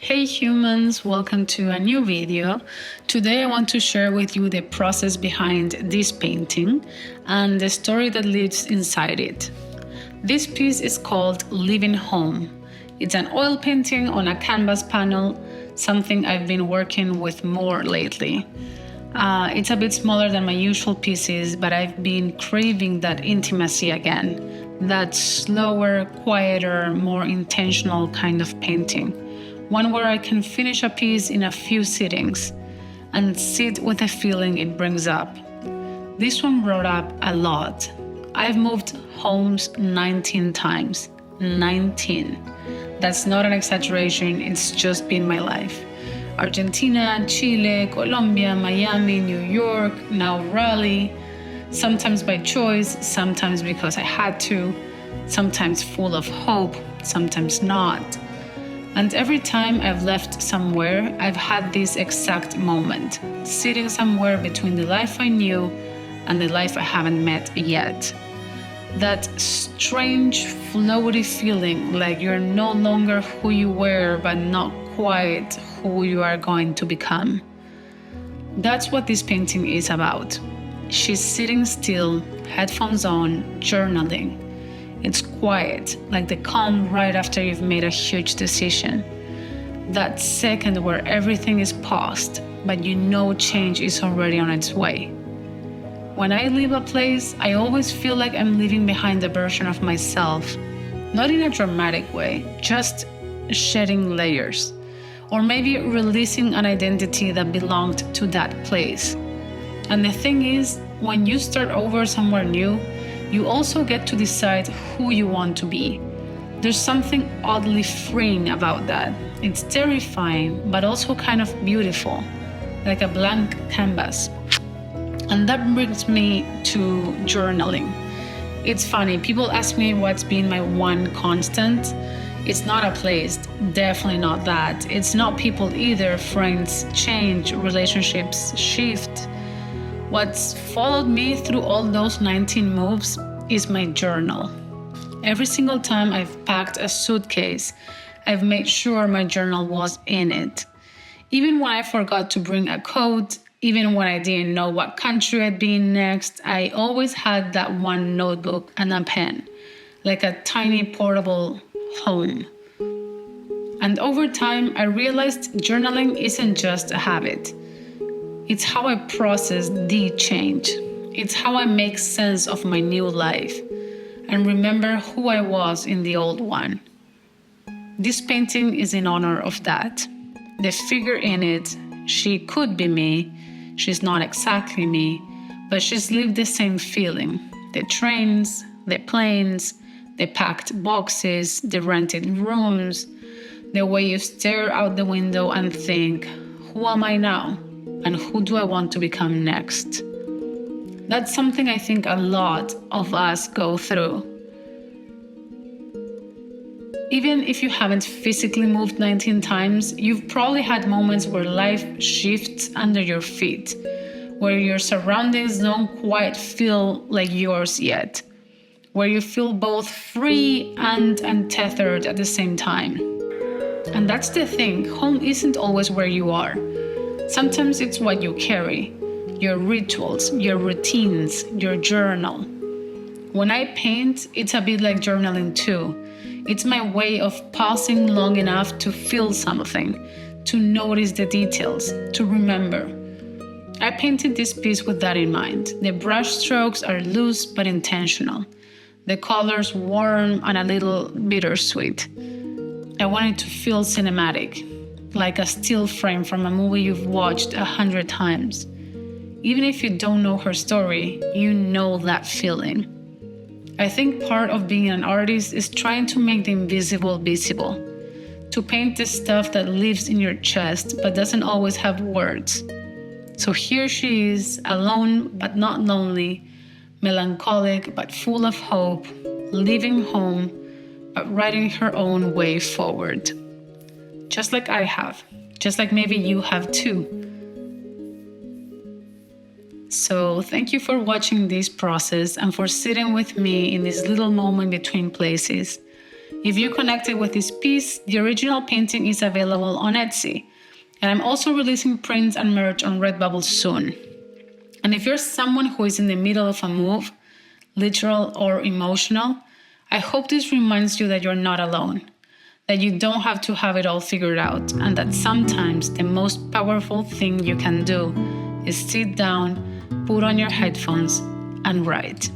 Hey humans, welcome to a new video. Today I want to share with you the process behind this painting and the story that lives inside it. This piece is called Living Home. It's an oil painting on a canvas panel, something I've been working with more lately. It's a bit smaller than my usual pieces, but I've been craving that intimacy again, that slower, quieter, more intentional kind of painting. One where I can finish a piece in a few sittings and sit with the feeling it brings up. This one brought up a lot. I've moved homes 19 times. 19. That's not an exaggeration, it's just been my life. Argentina, Chile, Colombia, Miami, New York, now Raleigh. Sometimes by choice, sometimes because I had to, sometimes full of hope, sometimes not. And every time I've left somewhere, I've had this exact moment, sitting somewhere between the life I knew and the life I haven't met yet. That strange, floaty feeling like you're no longer who you were, but not quite who you are going to become. That's what this painting is about. She's sitting still, headphones on, journaling. It's quiet, like the calm right after you've made a huge decision. That second where everything is paused, but you know change is already on its way. When I leave a place, I always feel like I'm leaving behind a version of myself. Not in a dramatic way, just shedding layers. Or maybe releasing an identity that belonged to that place. And the thing is, when you start over somewhere new, you also get to decide who you want to be. There's something oddly freeing about that. It's terrifying, but also kind of beautiful, like a blank canvas. And that brings me to journaling. It's funny, people ask me what's been my one constant. It's not a place, definitely not that. It's not people either. Friends change, relationships shift. What's followed me through all those 19 moves is my journal. Every single time I've packed a suitcase, I've made sure my journal was in it. Even when I forgot to bring a coat, even when I didn't know what country I'd be in next, I always had that one notebook and a pen, like a tiny portable home. And over time, I realized journaling isn't just a habit. It's how I process the change. It's how I make sense of my new life and remember who I was in the old one. This painting is in honor of that. The figure in it, she could be me. She's not exactly me, but she's lived the same feeling. The trains, the planes, the packed boxes, the rented rooms, the way you stare out the window and think, who am I now? And who do I want to become next? That's something I think a lot of us go through. Even if you haven't physically moved 19 times, you've probably had moments where life shifts under your feet, where your surroundings don't quite feel like yours yet, where you feel both free and untethered at the same time. And that's the thing, home isn't always where you are. Sometimes it's what you carry, your rituals, your routines, your journal. When I paint, it's a bit like journaling too. It's my way of pausing long enough to feel something, to notice the details, to remember. I painted this piece with that in mind. The brush strokes are loose but intentional. The colors warm and a little bittersweet. I wanted to feel cinematic, like a still frame from a movie you've watched 100 times. Even if you don't know her story, you know that feeling. I think part of being an artist is trying to make the invisible visible, to paint the stuff that lives in your chest but doesn't always have words. So here she is, alone but not lonely, melancholic but full of hope, leaving home but writing her own way forward. Just like I have, just like maybe you have too. So thank you for watching this process and for sitting with me in this little moment between places. If you connected with this piece, the original painting is available on Etsy. And I'm also releasing prints and merch on Redbubble soon. And if you're someone who is in the middle of a move, literal or emotional, I hope this reminds you that you're not alone, that you don't have to have it all figured out, and that sometimes the most powerful thing you can do is sit down, put on your headphones, and write.